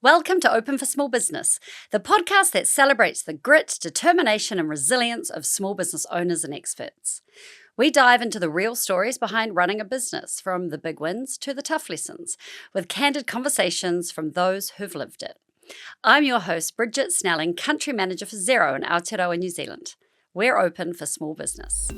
Welcome to Open for Small Business, the podcast that celebrates the grit, determination, and resilience of small business owners and experts. We dive into the real stories behind running a business, from the big wins to the tough lessons, with candid conversations from those who've lived it. I'm your host, Bridget Snelling, Country Manager for Xero in Aotearoa, New Zealand. We're open for small business.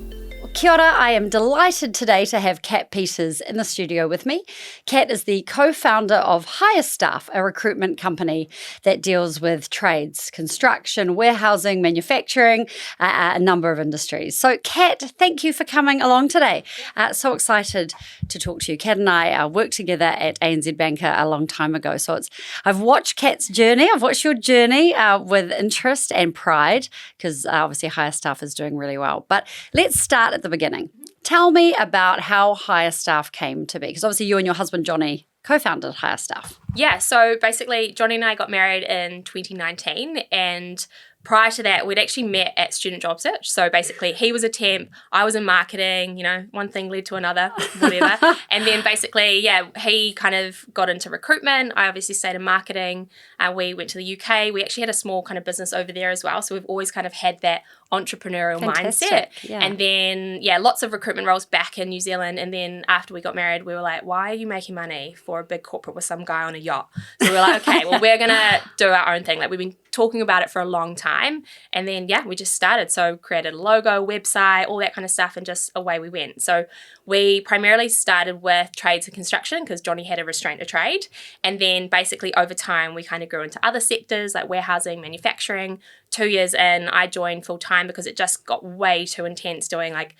Kia ora, I am delighted today to have Kat Peters in the studio with me. Kat is the co-founder of HireStaff, a recruitment company that deals with trades, construction, warehousing, manufacturing, a number of industries. So Kat, thank you for coming along today. So excited to talk to you. Kat and I worked together at ANZ Banker a long time ago. So I've watched Kat's journey. I've watched your journey with interest and pride, because obviously HireStaff is doing really well. But let's start at the beginning. Tell me about how HireStaff came to be, because obviously you and your husband Johnny co-founded HireStaff. Yeah, so basically Johnny and I got married in 2019, and prior to that we'd actually met at Student Job Search. So basically he was a temp, I was in marketing, one thing led to another, whatever. And then basically, he kind of got into recruitment. I obviously stayed in marketing. We went to the UK. We actually had a small kind of business over there as well. So we've always kind of had that entrepreneurial mindset. Yeah. And then, lots of recruitment roles back in New Zealand. And then after we got married, we were like, why are you making money for a big corporate with some guy on a yacht? So we were like, okay, well, we're going to do our own thing. Like, we've been talking about it for a long time. And then, we just started. So created a logo, website, all that kind of stuff, and just away we went. So we primarily started with trades and construction because Johnny had a restraint of trade. And then basically over time, we kind of grew into other sectors like warehousing, manufacturing. 2 years in, I joined full time because it just got way too intense doing like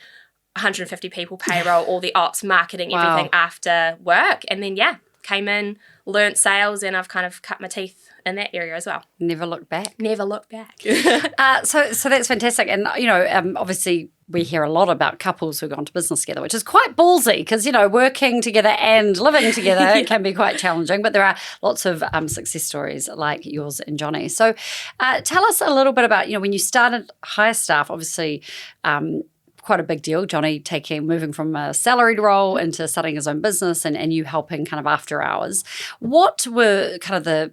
150 people payroll, all the ops, marketing, everything after work. And then, came in, learnt sales, and I've kind of cut my teeth in that area as well. Never looked back. Never looked back. So that's fantastic. And, obviously we hear a lot about couples who've gone to business together, which is quite ballsy because, working together and living together can be quite challenging. But there are lots of success stories like yours and Johnny. So tell us a little bit about, when you started HireStaff, obviously quite a big deal. Johnny moving from a salaried role into starting his own business and you helping kind of after hours. What were kind of the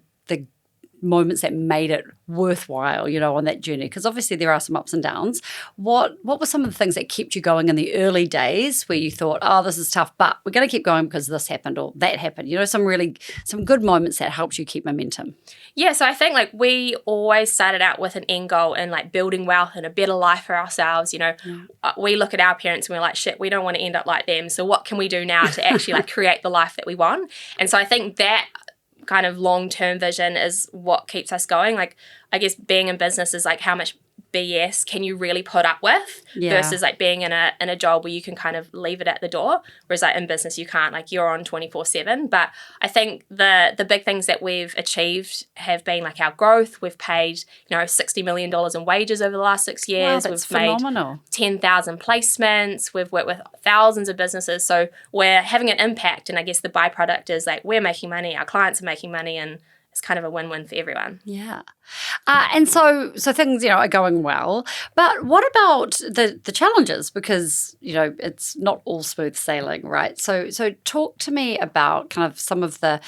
moments that made it worthwhile, on that journey? Because obviously there are some ups and downs. What were some of the things that kept you going in the early days where you thought, oh, this is tough, but we're going to keep going because this happened or that happened? Some good moments that helped you keep momentum. Yeah, so I think we always started out with an end goal and building wealth and a better life for ourselves. We look at our parents and we're like, shit, we don't want to end up like them. So what can we do now to actually create the life that we want? And so I think that kind of long-term vision is what keeps us going. I guess being in business is how much BS can you really put up with versus being in a job where you can kind of leave it at the door, whereas in business you can't, you're on 24/7. But I think the big things that we've achieved have been our growth. We've paid $60 million in wages over the last 6 years. Wow, that's we've phenomenal. made 10,000 placements. We've worked with thousands of businesses, so we're having an impact. And I guess the byproduct is we're making money, our clients are making money, and it's kind of a win-win for everyone. Yeah. And so things, are going well. But what about the challenges? Because, it's not all smooth sailing, right? So talk to me about kind of some of the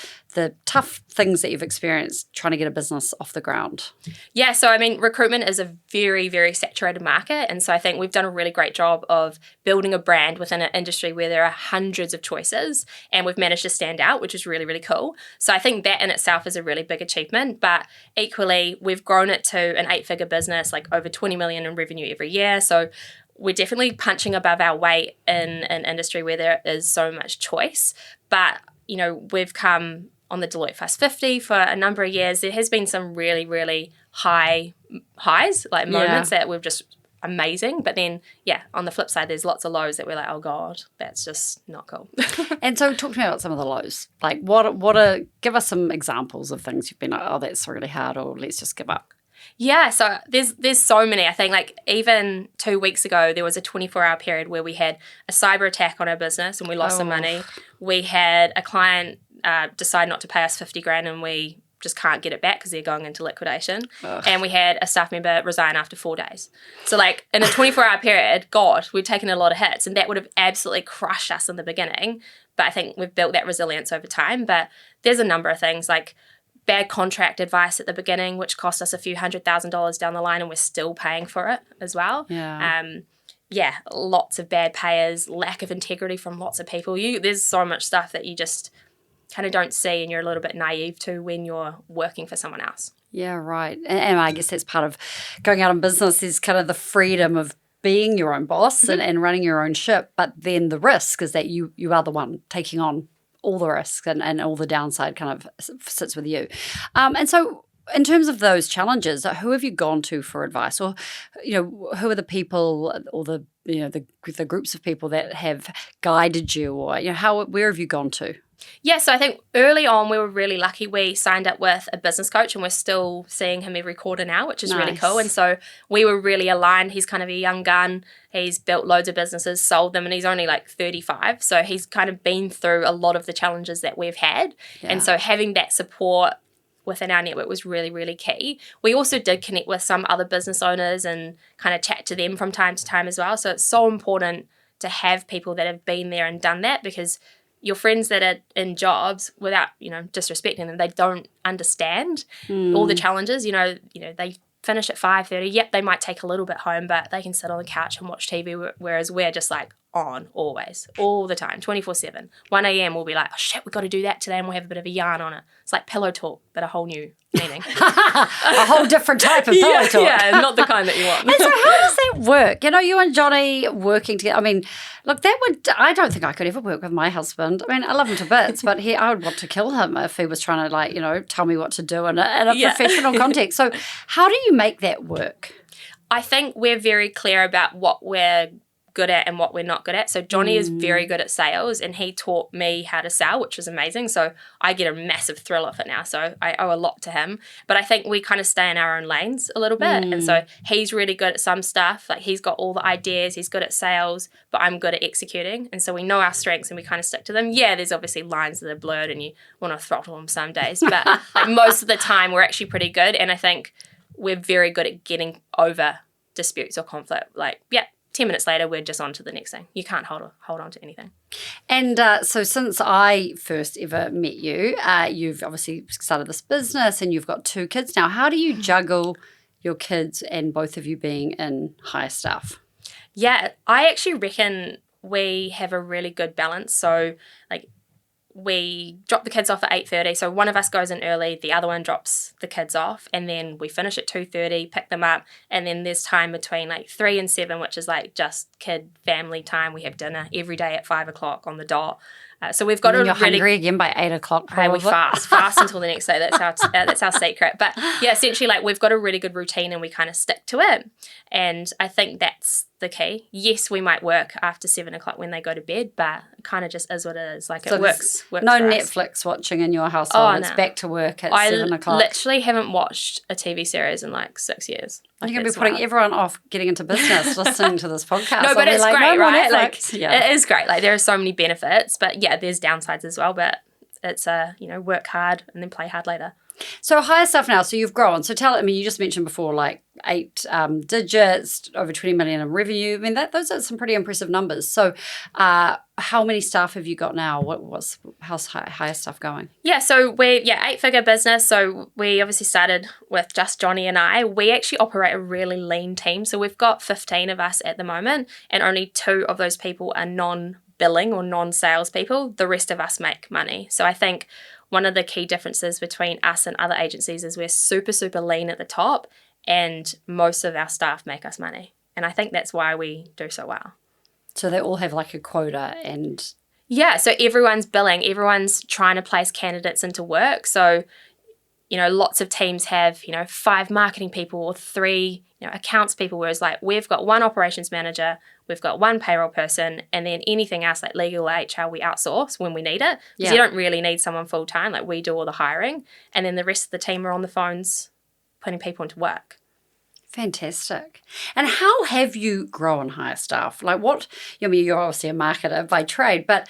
tough things that you've experienced trying to get a business off the ground. Yeah, so recruitment is a very, very saturated market. And so I think we've done a really great job of building a brand within an industry where there are hundreds of choices, and we've managed to stand out, which is really, really cool. So I think that in itself is a really big achievement. But equally, we've grown it to an 8-figure business, over 20 million in revenue every year. So we're definitely punching above our weight in an industry where there is so much choice. But, we've come on the Deloitte Fast 50 for a number of years. There has been some really, really highs, moments that we've just amazing. But then, on the flip side, there's lots of lows that we're like, oh God, that's just not cool. And so talk to me about some of the lows. Give us some examples of things you've been like, oh, that's really hard, or let's just give up. Yeah, so there's so many. I think even 2 weeks ago, there was a 24-hour period where we had a cyber attack on our business and we lost some money. We had a client decide not to pay us 50 grand and we just can't get it back because they're going into liquidation. Ugh. And we had a staff member resign after 4 days. So in a 24-hour period, God, we'd taken a lot of hits, and that would have absolutely crushed us in the beginning. But I think we've built that resilience over time. But there's a number of things bad contract advice at the beginning, which cost us a few $100,000 down the line, and we're still paying for it as well. Yeah. Lots of bad payers, lack of integrity from lots of people. There's so much stuff that you just kind of don't see, and you're a little bit naive to when you're working for someone else. Yeah, right. And I guess that's part of going out in business is kind of the freedom of being your own boss and running your own ship. But then the risk is that you are the one taking on all the risks and all the downside kind of sits with you. And so in terms of those challenges, who have you gone to for advice? Or, who are the people or the groups of people that have guided you, or, where have you gone to? Yeah, so I think early on we were really lucky. We signed up with a business coach, and we're still seeing him every quarter now, which is really cool. And so we were really aligned. He's kind of a young gun. He's built loads of businesses, sold them, and he's only like 35. So he's kind of been through a lot of the challenges that we've had. Yeah. And so having that support within our network was really, really key. We also did connect with some other business owners and kind of chat to them from time to time as well. So it's so important to have people that have been there and done that, because your friends that are in jobs, without, disrespecting them, they don't understand all the challenges. They finish at 5:30. Yep, they might take a little bit home, but they can sit on the couch and watch TV, whereas we're just like on always, all the time, 24/7. 1 a.m. we'll be like, oh shit, we've got to do that today, and we'll have a bit of a yarn on it. It's like pillow talk, but a whole new meaning. A whole different type of pillow talk. Yeah, not the kind that you want. And so how does that work? You and Johnny working together. I mean, look, I don't think I could ever work with my husband. I mean, I love him to bits, but I would want to kill him if he was trying to tell me what to do in a professional context. So how do you make that work? I think we're very clear about what we're good at and what we're not good at. So Johnny is very good at sales, and he taught me how to sell, which was amazing. So I get a massive thrill off it now. So I owe a lot to him. But I think we kind of stay in our own lanes a little bit. And so he's really good at some stuff. Like he's got all the ideas, he's good at sales, but I'm good at executing. And so we know our strengths and we kind of stick to them. Yeah, there's obviously lines that are blurred and you want to throttle them some days. But like most of the time we're actually pretty good. And I think we're very good at getting over disputes or conflict. 10 minutes later, we're just on to the next thing. You can't hold on to anything. And so since I first ever met you, you've obviously started this business and you've got 2 kids now. How do you juggle your kids and both of you being in HireStaff? Yeah, I actually reckon we have a really good balance. So we drop the kids off at 8:30. So one of us goes in early, the other one drops the kids off, and then we finish at 2:30, pick them up, and then there's time between 3 and 7, which is just kid family time. We have dinner every day at 5 o'clock on the dot. So we've got you're hungry again by 8 o'clock. Probably. We fast until the next day. That's our secret. But yeah, essentially we've got a really good routine and we kind of stick to it. And I think that's the key. Yes, we might work after 7 o'clock when they go to bed, but it kind of just is what it is. So it works. No Netflix watching in your household. It's back to work at 7 o'clock. I literally haven't watched a TV series in 6 years. You're going to be putting everyone off getting into business listening to this podcast. No, but it's great, right? It is great. There are so many benefits, but yeah, there's downsides as well. But it's work hard and then play hard later. So HireStaff now. So you've grown. So you just mentioned before 8 digits, over 20 million in revenue. I mean, those are some pretty impressive numbers. So how many staff have you got now? How's HireStaff going? Yeah, so we're 8-figure business. So we obviously started with just Johnny and I. We actually operate a really lean team. So we've got 15 of us at the moment, and only 2 of those people are non-billing or non-sales people. The rest of us make money. So I think one of the key differences between us and other agencies is we're super, super lean at the top, and most of our staff make us money. And I think that's why we do so well. So they all have a quota and... Yeah, so everyone's billing. Everyone's trying to place candidates into work. So, lots of teams have, 5 marketing people or 3, accounts people, whereas we've got 1 operations manager, we've got 1 payroll person, and then anything else like legal, HR, we outsource when we need it. Because you don't really need someone full-time. We do all the hiring. And then the rest of the team are on the phones putting people into work. Fantastic. And how have you grown HireStaff? You're obviously a marketer by trade, but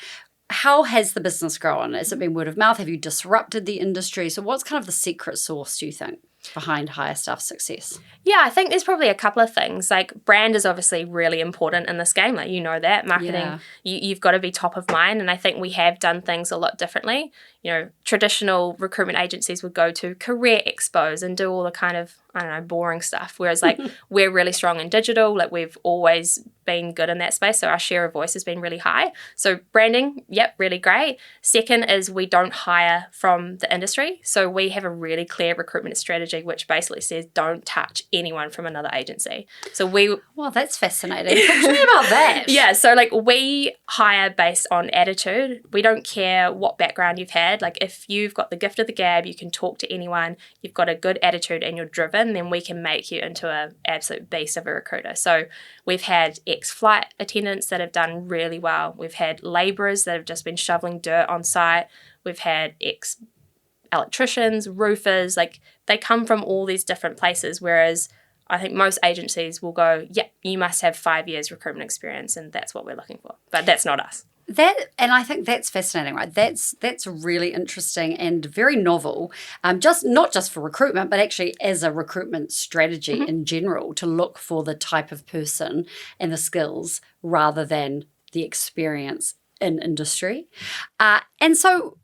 how has the business grown? Has it been word of mouth? Have you disrupted the industry? So what's kind of the secret sauce, do you think, behind HireStaff's success? Yeah, I think there's probably a couple of things. Brand is obviously really important in this game. That marketing, you've got to be top of mind. And I think we have done things a lot differently. traditional recruitment agencies would go to career expos and do all the kind of, I don't know, boring stuff. Whereas like we're really strong in digital. Like we've always been good in that space. So our share of voice has been really high. So branding, yep, really great. Second is we don't hire from the industry. So we have a really clear recruitment strategy, which basically says don't touch anyone from another agency. So well, that's fascinating. Talk to me about that. Yeah. So like we hire based on attitude. We don't care what background you've had. Like if you've got the gift of the gab, you can talk to anyone, you've got a good attitude and you're driven, then we can make you into an absolute beast of a recruiter. So we've had ex-flight attendants that have done really well. We've had labourers that have just been shoveling dirt on site. We've had ex-electricians, roofers. Like they come from all these different places, whereas I think most agencies will go, yeah, you must have 5 years recruitment experience and that's what we're looking for. But that's not us. And I think that's fascinating, right? That's really interesting and very novel. Not just for recruitment, but actually as a recruitment strategy in general, to look for the type of person and the skills rather than the experience in industry. And so,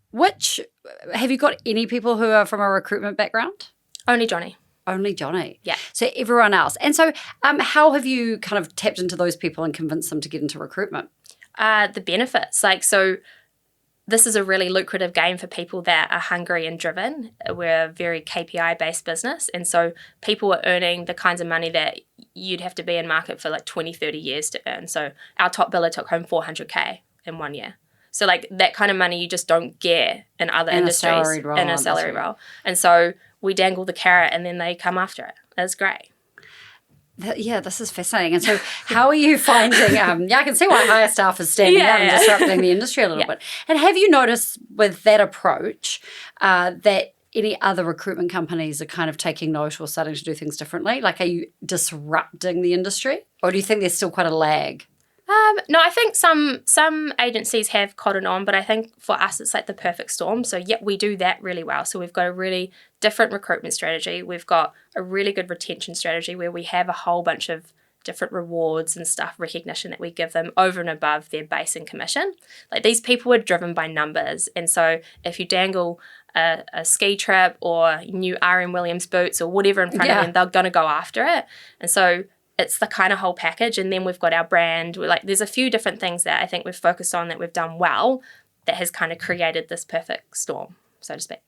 have you got any people who are from a recruitment background? Only Johnny. Only Johnny. Yeah. So everyone else. And so, how have you kind of tapped into those people and convinced them to get into recruitment? The benefits. Like, so this is a really lucrative game for people that are hungry and driven. We're a very KPI-based business. And so people are earning the kinds of money that you'd have to be in market for like 20, 30 years to earn. So our top biller took home $400K in 1 year. So like that kind of money you just don't get in other industries in a salary role. And so we dangle the carrot and then they come after it. That's great. Yeah, this is fascinating. And so how are you finding, I can see why HireStaff is standing out and disrupting the industry a little bit. And have you noticed with that approach that any other recruitment companies are kind of taking note or starting to do things differently? Like, are you disrupting the industry? Or do you think there's still quite a lag? No, I think some agencies have cottoned on, but I think for us it's like the perfect storm. So yeah, we do that really well. So we've got a really different recruitment strategy. We've got a really good retention strategy where we have a whole bunch of different rewards and stuff, recognition that we give them over and above their base and commission. Like these people are driven by numbers. And so if you dangle a ski trip or new RM Williams boots or whatever in front of them, they're going to go after it. And so it's the kind of whole package. And then we've got our brand. There's a few different things that I think we've focused on that we've done well that has kind of created this perfect storm, so to speak.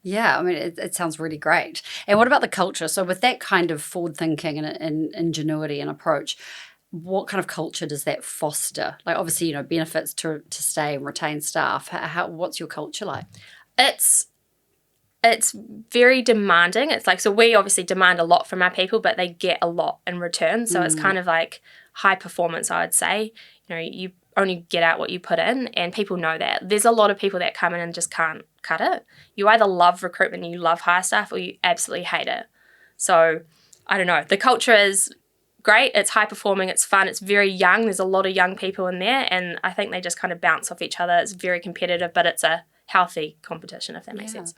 Yeah, I mean, it sounds really great. And what about the culture? So with that kind of forward thinking and ingenuity and approach, what kind of culture does that foster? Like obviously, benefits to stay and retain staff. What's your culture like? It's very demanding. It's like, so we obviously demand a lot from our people, but they get a lot in return. So it's kind of like high performance, I would say. You only get out what you put in, and people know that. There's a lot of people that come in and just can't cut it. You either love recruitment and you love HireStaff, or you absolutely hate it. So I don't know. The culture is great. It's high performing. It's fun. It's very young. There's a lot of young people in there, and I think they just kind of bounce off each other. It's very competitive, but it's a healthy competition, if that makes sense.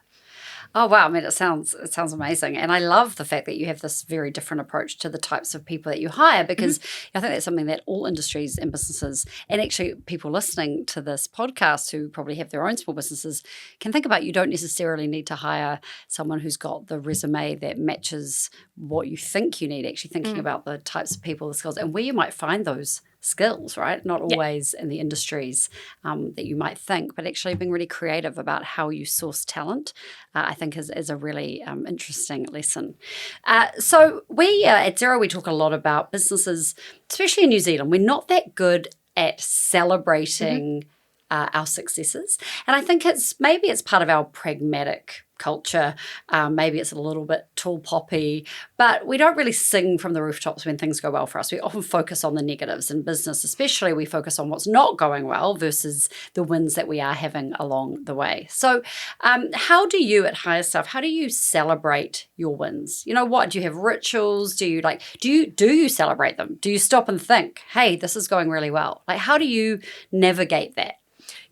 Oh, wow. I mean, it sounds amazing. And I love the fact that you have this very different approach to the types of people that you hire, because I think that's something that all industries and businesses, and actually people listening to this podcast who probably have their own small businesses, can think about. You don't necessarily need to hire someone who's got the resume that matches what you think you need, actually thinking about the types of people, the skills, and where you might find those skills, right? Not always in the industries that you might think, but actually being really creative about how you source talent, I think is a really interesting lesson. So we at Xero, we talk a lot about businesses, especially in New Zealand. We're not that good at celebrating our successes. And I think maybe it's part of our pragmatic culture. Maybe it's a little bit tall poppy, but we don't really sing from the rooftops when things go well for us. We often focus on the negatives in business, especially we focus on what's not going well versus the wins that we are having along the way. So how do you at HireStaff, how do you celebrate your wins? What, do you have rituals? Do you celebrate them? Do you stop and think, hey, this is going really well? Like, how do you navigate that?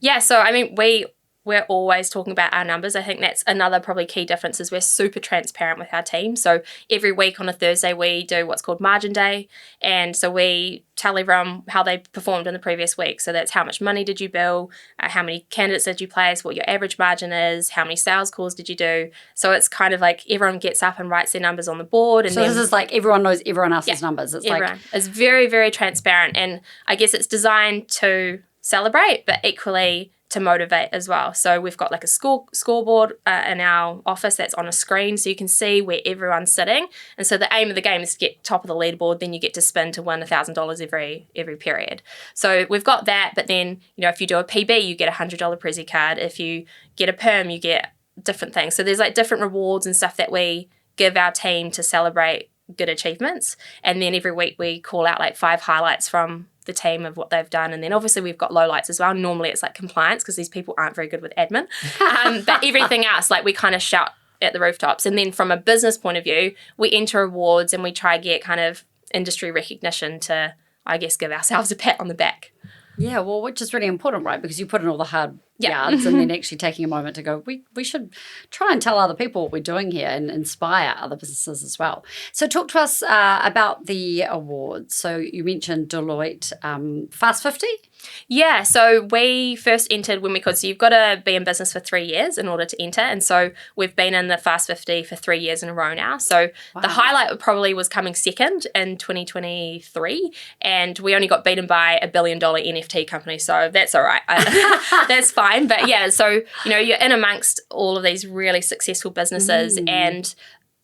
Yeah, so I mean, we we're always talking about our numbers. I think that's another probably key difference is we're super transparent with our team. So every week on a Thursday, we do what's called margin day. And so we tell everyone how they performed in the previous week. So that's how much money did you bill, how many candidates did you place, what your average margin is, how many sales calls did you do. So it's kind of like everyone gets up and writes their numbers on the board. And so this is like everyone knows everyone else's numbers. It's everyone. It's very, very transparent. And I guess it's designed to celebrate, but equally to motivate as well. So we've got like a scoreboard in our office that's on a screen so you can see where everyone's sitting. And so the aim of the game is to get top of the leaderboard, then you get to spin to win $1,000 every period. So we've got that, but then, if you do a PB, you get a $100 Prezi card. If you get a perm, you get different things. So there's like different rewards and stuff that we give our team to celebrate good achievements. And then every week we call out like 5 highlights from the team of what they've done. And then obviously we've got lowlights as well. Normally it's like compliance because these people aren't very good with admin. But everything else, like we kind of shout at the rooftops. And then from a business point of view, we enter awards and we try to get kind of industry recognition to, I guess, give ourselves a pat on the back. Yeah, well, which is really important, right? Because you put in all the hard yards and then actually taking a moment to go, we should try and tell other people what we're doing here and inspire other businesses as well. So talk to us about the awards. So you mentioned Deloitte Fast 50? Yeah, so we first entered when we could. So you've got to be in business for 3 years in order to enter. And so we've been in the Fast 50 for 3 years in a row now. So the highlight probably was coming second in 2023. And we only got beaten by $1 billion NFT company. So that's all right. That's fine. But yeah, so, you're in amongst all of these really successful businesses and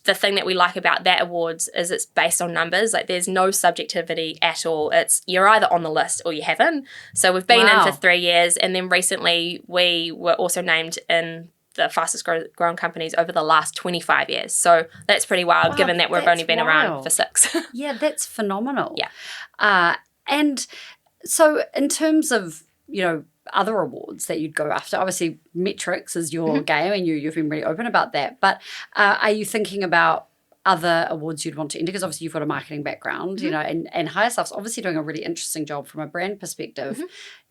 the thing that we like about that awards is it's based on numbers. Like there's no subjectivity at all. It's you're either on the list or you haven't. So we've been in for 3 years, and then recently we were also named in the fastest growing companies over the last 25 years. So that's pretty wild given that we've only been around for 6. Yeah, that's phenomenal. Yeah. And so in terms of, other awards that you'd go after, obviously metrics is your game and you've been really open about that, but are you thinking about other awards you'd want to enter? Because obviously you've got a marketing background, and HireStaff's obviously doing a really interesting job from a brand perspective.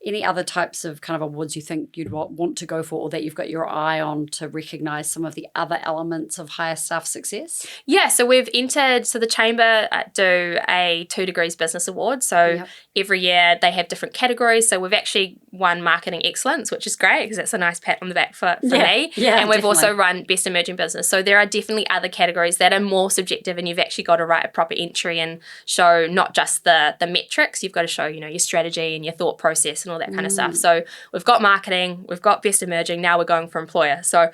Any other types of kind of awards you think you'd want to go for or that you've got your eye on to recognise some of the other elements of HireStaff success? Yeah, so we've entered, so the Chamber do a 2 Degrees Business Award. So every year they have different categories. So we've actually won Marketing Excellence, which is great because that's a nice pat on the back for me. Yeah, and we've also run Best Emerging Business. So there are definitely other categories that are more subjective and you've actually got to write a proper entry and show not just the metrics, you've got to show, your strategy and your thought process and all that kind of stuff. So we've got marketing, we've got Best Emerging, now we're going for employer. So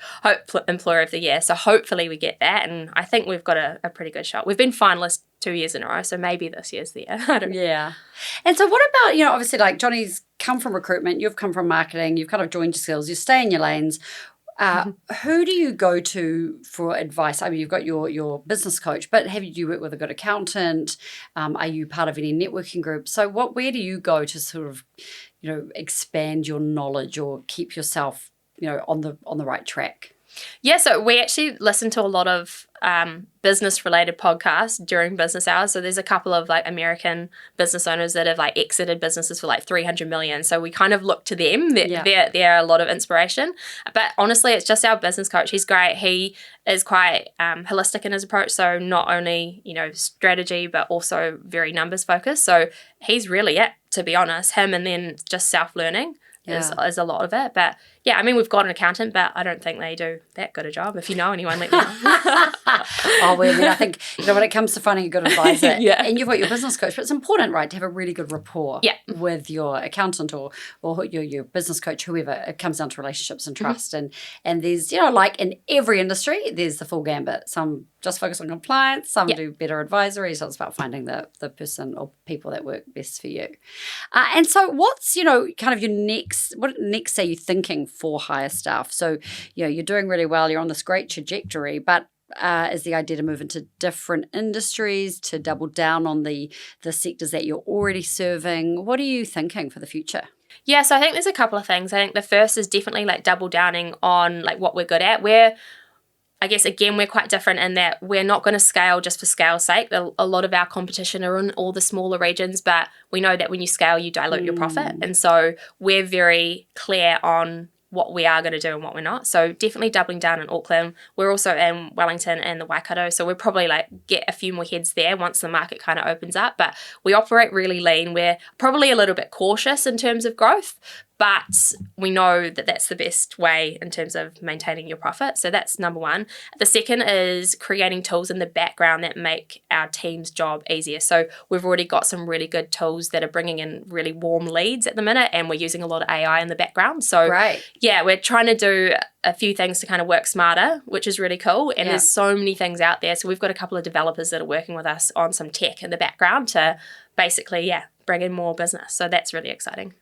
Employer of the Year. So hopefully we get that, and I think we've got a pretty good shot. We've been finalists 2 years in a row, so maybe this year's the year. I don't know. Yeah. And so what about, obviously like Johnny's come from recruitment, you've come from marketing, you've kind of joined your skills, you stay in your lanes. Who do you go to for advice? I mean, you've got your business coach, but do you work with a good accountant? Are you part of any networking group? So where do you go to sort of, expand your knowledge or keep yourself, on the right track? Yeah, so we actually listen to a lot of business-related podcasts during business hours. So there's a couple of like American business owners that have like exited businesses for like 300 million. So we kind of look to them. They're a lot of inspiration. But honestly, it's just our business coach. He's great. He is quite holistic in his approach. So not only, strategy, but also very numbers focused. So he's really it, to be honest. Him and then just self-learning. Is a lot of it. But yeah, I mean, we've got an accountant, but I don't think they do that good a job. If you know anyone, let me know. I think, when it comes to finding a good advisor, and you've got your business coach, but it's important, right, to have a really good rapport with your accountant or your business coach, whoever. It comes down to relationships and trust. And there's, like in every industry, there's the full gambit. Some just focus on compliance, some do better advisory. So it's about finding the person or people that work best for you. And so what's, kind of what next are you thinking for HireStaff? So, you're doing really well, you're on this great trajectory, but is the idea to move into different industries, to double down on the sectors that you're already serving? What are you thinking for the future? Yeah, so I think there's a couple of things. I think the first is definitely like double downing on like what we're good at. I guess, again, we're quite different in that we're not going to scale just for scale's sake. A lot of our competition are in all the smaller regions, but we know that when you scale, you dilute your profit. And so we're very clear on what we are going to do and what we're not. So definitely doubling down in Auckland. We're also in Wellington and the Waikato, so we'll probably like get a few more heads there once the market kind of opens up. But we operate really lean. We're probably a little bit cautious in terms of growth, but we know that that's the best way in terms of maintaining your profit. So that's number one. The second is creating tools in the background that make our team's job easier. So we've already got some really good tools that are bringing in really warm leads at the minute, and we're using a lot of AI in the background. So yeah, we're trying to do a few things to kind of work smarter, which is really cool. And there's so many things out there. So we've got a couple of developers that are working with us on some tech in the background to basically, bring in more business. So that's really exciting.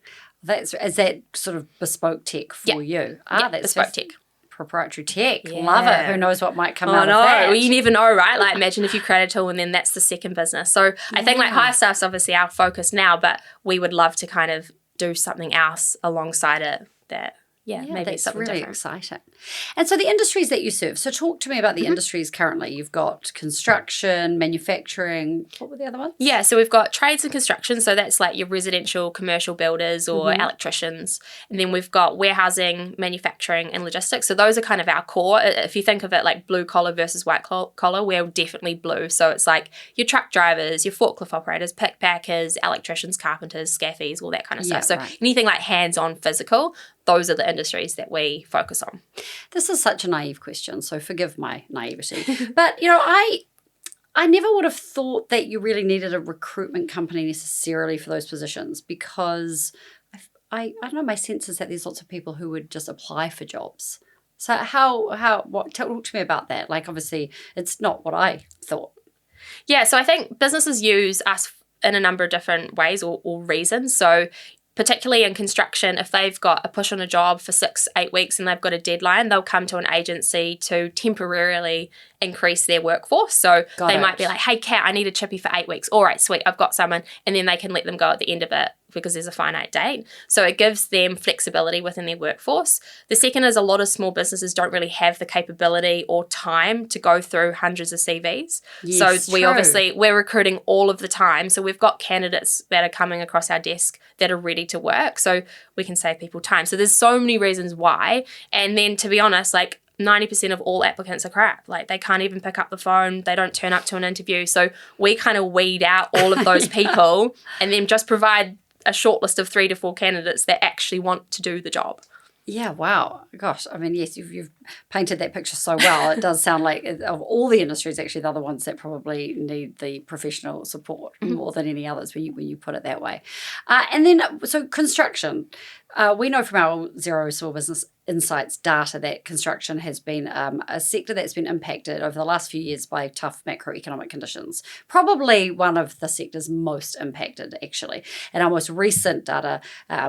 Is that sort of bespoke tech for you? That's bespoke tech. Proprietary tech. Love it. Who knows what might come out of that? Well, you never know, right? Like imagine if you create a tool and then that's the second business. So I think like HireStaff's obviously our focus now, but we would love to kind of do something else alongside it that maybe that's something really different. Exciting. And so the industries that you serve. So talk to me about the industries currently. You've got construction, manufacturing. What were the other ones? Yeah, so we've got trades and construction. So that's like your residential, commercial builders or electricians. And then we've got warehousing, manufacturing and logistics. So those are kind of our core. If you think of it like blue collar versus white collar, we're definitely blue. So it's like your truck drivers, your forklift operators, pick packers, electricians, carpenters, scaffies, all that kind of stuff. So anything like hands-on physical, those are the industries that we focus on. This is such a naive question, so forgive my naivety. But, I never would have thought that you really needed a recruitment company necessarily for those positions, because I don't know, my sense is that there's lots of people who would just apply for jobs. So talk to me about that. Like, obviously, it's not what I thought. Yeah, so I think businesses use us in a number of different ways or reasons. So particularly in construction, if they've got a push on a job for 6-8 weeks and they've got a deadline, they'll come to an agency to temporarily increase their workforce. So they might be like, hey, Kat, I need a chippy for 8 weeks. All right, sweet, I've got someone. And then they can let them go at the end of it because there's a finite date. So it gives them flexibility within their workforce. The second is a lot of small businesses don't really have the capability or time to go through hundreds of CVs. Yes, so we're recruiting all of the time. So we've got candidates that are coming across our desk that are ready to work. So we can save people time. So there's so many reasons why. And then to be honest, like 90% of all applicants are crap. Like they can't even pick up the phone. They don't turn up to an interview. So we kind of weed out all of those people and then just provide a short list of 3 to 4 candidates that actually want to do the job. Yeah, wow. Gosh, I mean, yes, you've painted that picture so well. It does sound like of all the industries, actually, they're the ones that probably need the professional support more than any others when you put it that way. And then, so construction. We know from our Xero Small Business Insights data that construction has been a sector that's been impacted over the last few years by tough macroeconomic conditions. Probably one of the sectors most impacted, actually. And our most recent data,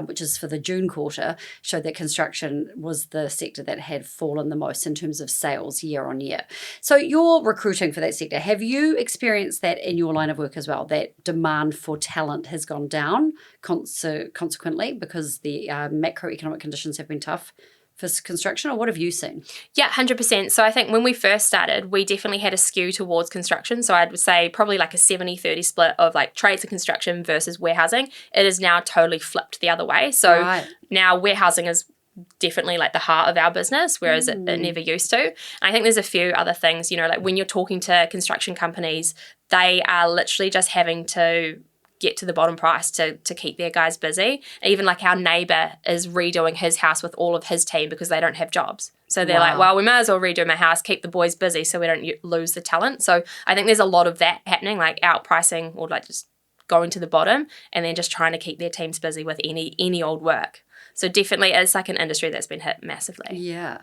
which is for the June quarter, showed that construction was the sector that had fallen the most in terms of sales year on year. So you're recruiting for that sector. Have you experienced that in your line of work as well, that demand for talent has gone down consequently because the macroeconomic conditions have been tough for construction, or what have you seen? Yeah, 100%. So I think when we first started, we definitely had a skew towards construction. So I would say probably like a 70-30 split of like trades and construction versus warehousing. It is now totally flipped the other way. So now warehousing is definitely like the heart of our business, whereas it never used to. And I think there's a few other things, like when you're talking to construction companies, they are literally just having to get to the bottom price to keep their guys busy. Even like our neighbour is redoing his house with all of his team because they don't have jobs. So they're like, well, we might as well redo my house, keep the boys busy so we don't lose the talent. So I think there's a lot of that happening, like outpricing or like just going to the bottom and then just trying to keep their teams busy with any old work. So definitely it's like an industry that's been hit massively. Yeah.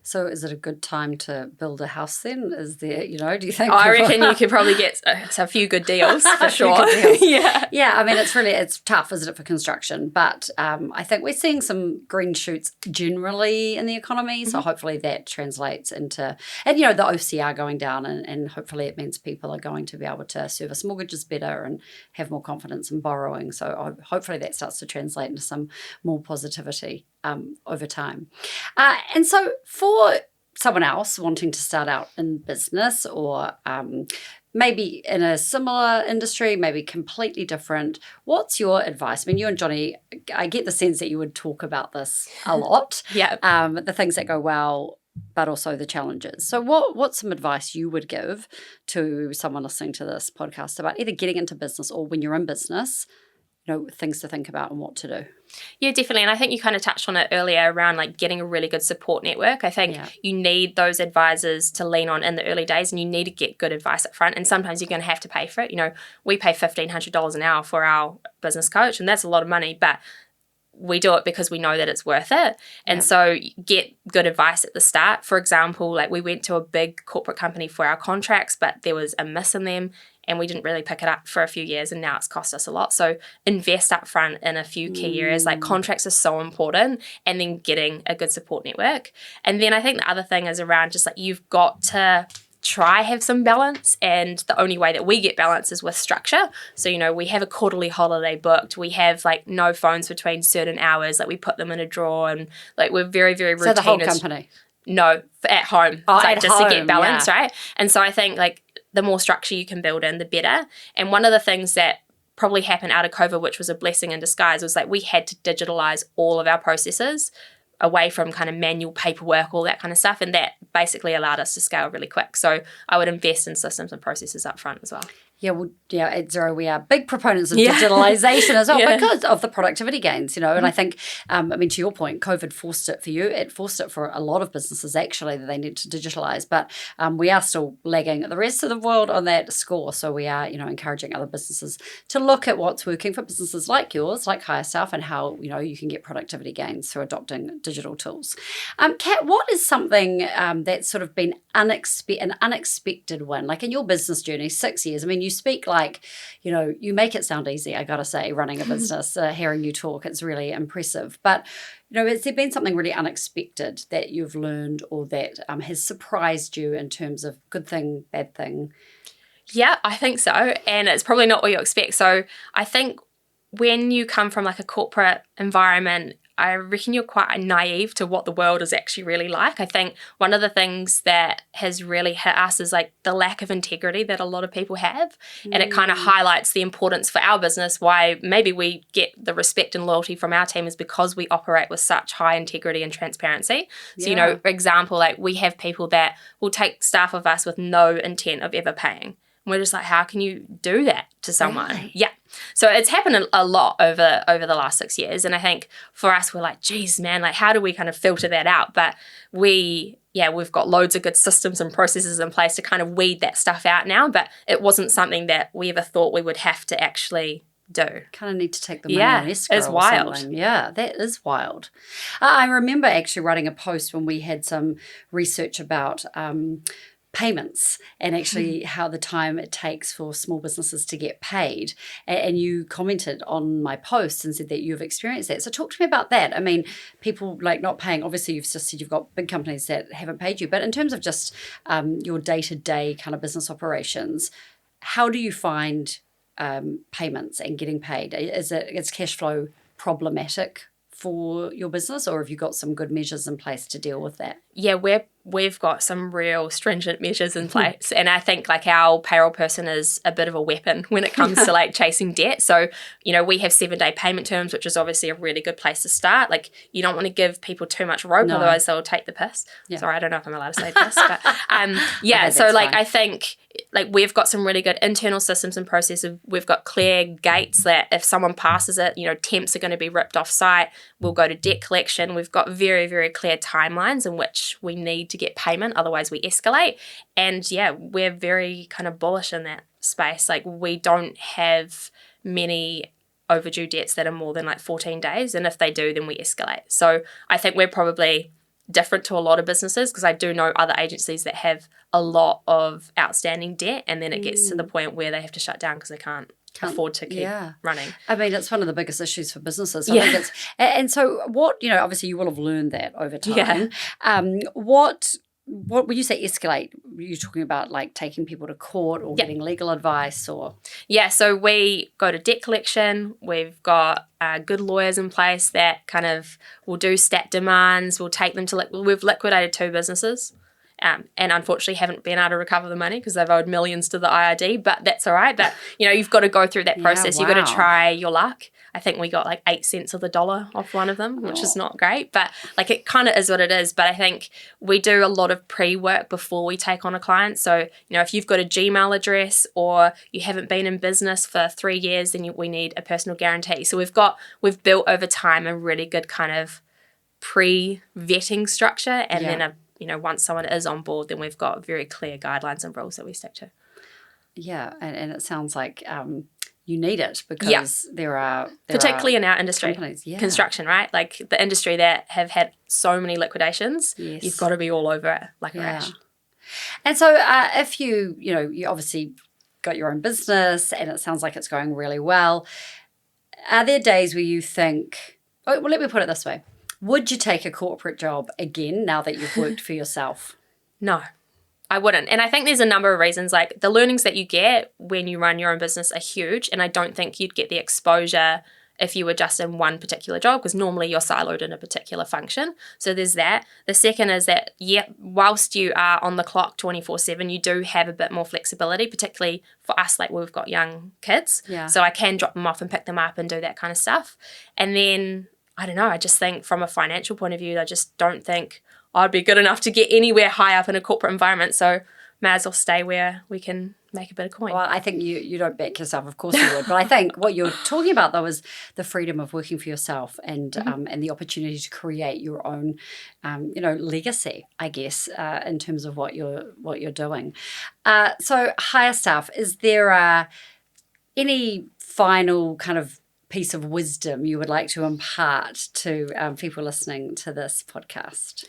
So is it a good time to build a house then? Is there, do you think? I reckon you could probably get a few good deals for sure. Yeah, I mean, it's tough, isn't it, for construction? But I think we're seeing some green shoots generally in the economy. So hopefully that translates into, and the OCR going down and hopefully it means people are going to be able to service mortgages better and have more confidence in borrowing. So hopefully that starts to translate into some more positivity over time. And so for someone else wanting to start out in business or maybe in a similar industry, maybe completely different, what's your advice? I mean, you and Johnny, I get the sense that you would talk about this a lot. Yeah. The things that go well, but also the challenges. So what's some advice you would give to someone listening to this podcast about either getting into business or when you're in business, things to think about and what to do? Yeah, definitely. And I think you kind of touched on it earlier around like getting a really good support network. I think you need those advisors to lean on in the early days, and you need to get good advice up front. And sometimes you're going to have to pay for it. We pay $1,500 an hour for our business coach, and that's a lot of money, but we do it because we know that it's worth it. And so get good advice at the start. For example, like we went to a big corporate company for our contracts, but there was a miss in them and we didn't really pick it up for a few years, and now it's cost us a lot. So invest up front in a few key areas. Like contracts are so important, and then getting a good support network. And then I think the other thing is around just like you've got to try have some balance, and the only way that we get balance is with structure. So we have a quarterly holiday booked, we have like no phones between certain hours, like we put them in a drawer, and like we're very, very routine. So the whole company? No, at home. Oh, like at just home, to get balance, right? And so I think like the more structure you can build in, the better. And one of the things that probably happened out of COVID, which was a blessing in disguise, was like we had to digitalize all of our processes away from kind of manual paperwork, all that kind of stuff. And that basically allowed us to scale really quick. So I would invest in systems and processes up front as well. Yeah, well, at Xero, we are big proponents of digitalization as well because of the productivity gains, And I think, to your point, COVID forced it for you. It forced it for a lot of businesses, actually, that they need to digitalize. But we are still lagging the rest of the world on that score. So we are, encouraging other businesses to look at what's working for businesses like yours, like HireStaff, and how, you can get productivity gains through adopting digital tools. Kat, what is something that's sort of been an unexpected win? Like in your business journey, 6 years, you speak like, you make it sound easy, I gotta say, running a business. Hearing you talk, it's really impressive. But, has there been something really unexpected that you've learned or that has surprised you in terms of good thing, bad thing? Yeah, I think so. And it's probably not what you expect. So I think when you come from like a corporate environment, I reckon you're quite naive to what the world is actually really like. I think one of the things that has really hit us is like the lack of integrity that a lot of people have. And it kind of highlights the importance for our business, why maybe we get the respect and loyalty from our team is because we operate with such high integrity and transparency. So, for example, like we have people that will take staff of us with no intent of ever paying. We're just like, how can you do that to someone? Really? Yeah. So it's happened a lot over the last 6 years. And I think for us, we're like, geez, man, like how do we kind of filter that out? But we've got loads of good systems and processes in place to kind of weed that stuff out now. But it wasn't something that we ever thought we would have to actually do. Kind of need to take the money on escrow. It's wild. Something. Yeah, that is wild. I remember actually writing a post when we had some research about payments and actually how the time it takes for small businesses to get paid. And you commented on my post and said that you've experienced that. So talk to me about that. People like not paying, obviously you've just said you've got big companies that haven't paid you, but in terms of just your day-to-day kind of business operations, how do you find payments and getting paid? Is cash flow problematic for your business, or have you got some good measures in place to deal with that? Yeah, we've got some real stringent measures in place. And I think like our payroll person is a bit of a weapon when it comes to like chasing debt. So, we have 7-day payment terms, which is obviously a really good place to start. Like you don't want to give people too much rope, otherwise they'll take the piss. Yeah. Sorry, I don't know if I'm allowed to say piss, but so like fine. I think like we've got some really good internal systems and processes. We've got clear gates that if someone passes it, temps are going to be ripped off site. We'll go to debt collection. We've got very, very clear timelines in which we need to get payment, otherwise we escalate. And we're very kind of bullish in that space. Like we don't have many overdue debts that are more than like 14 days. And if they do, then we escalate. So I think we're probably different to a lot of businesses, because I do know other agencies that have a lot of outstanding debt, and then it gets to the point where they have to shut down because they can't afford to keep running. It's one of the biggest issues for businesses. I think it's, and so what, obviously you will have learned that over time. What when you say escalate, are you talking about like taking people to court or getting legal advice or? Yeah, so we go to debt collection. We've got good lawyers in place that kind of will do stat demands. We'll take them to, we've liquidated 2 businesses and unfortunately haven't been able to recover the money because they've owed millions to the IRD, but that's all right. But, you've got to go through that process. Yeah, You've got to wow. try your luck. I think we got like 8 cents of the dollar off one of them, which is not great, but like it kind of is what it is. But I think we do a lot of pre-work before we take on a client. So, if you've got a Gmail address or you haven't been in business for 3 years, then we need a personal guarantee. So we've built over time a really good kind of pre-vetting structure. And then, once someone is on board, then we've got very clear guidelines and rules that we stick to. Yeah. And it sounds like you need it because particularly in our industry, construction, right? Like the industry that have had so many liquidations, you've got to be all over it like a rash. And so if you obviously got your own business and it sounds like it's going really well, are there days where you think, well, let me put it this way. Would you take a corporate job again now that you've worked for yourself? No. I wouldn't. And I think there's a number of reasons. Like the learnings that you get when you run your own business are huge. And I don't think you'd get the exposure if you were just in one particular job, because normally you're siloed in a particular function. So there's that. The second is that, whilst you are on the clock 24/7, you do have a bit more flexibility, particularly for us, like we've got young kids. Yeah. So I can drop them off and pick them up and do that kind of stuff. And then, I don't know, I just think from a financial point of view, I just don't think I'd be good enough to get anywhere high up in a corporate environment. So may as well stay where we can make a bit of coin. Well, I think you don't back yourself. Of course you would. But I think what you're talking about, though, is the freedom of working for yourself and the opportunity to create your own, legacy, I guess, in terms of what you're doing. So HireStaff, is there any final kind of piece of wisdom you would like to impart to people listening to this podcast?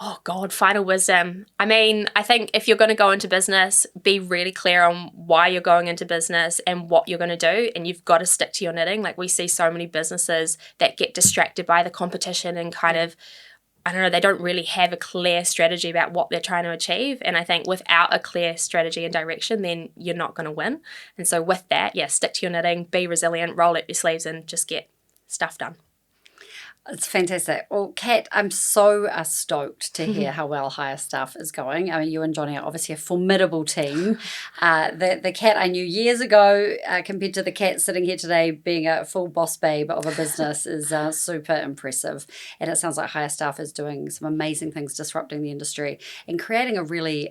Oh God, final wisdom. I mean, I think if you're going to go into business, be really clear on why you're going into business and what you're going to do. And you've got to stick to your knitting. Like we see so many businesses that get distracted by the competition and kind of, I don't know, they don't really have a clear strategy about what they're trying to achieve. And I think without a clear strategy and direction, then you're not going to win. And so with that, stick to your knitting, be resilient, roll up your sleeves and just get stuff done. It's fantastic. Well, Kat, I'm so stoked to hear how well HireStaff is going. I mean, you and Johnny are obviously a formidable team. The Kat I knew years ago compared to the Kat sitting here today being a full boss babe of a business is super impressive. And it sounds like HireStaff is doing some amazing things, disrupting the industry and creating a really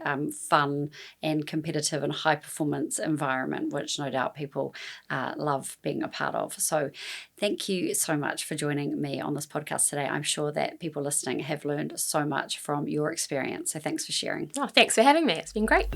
fun and competitive and high-performance environment, which no doubt people love being a part of. So thank you so much for joining me on this podcast today. I'm sure that people listening have learned so much from your experience. So thanks for sharing. Oh, thanks for having me. It's been great.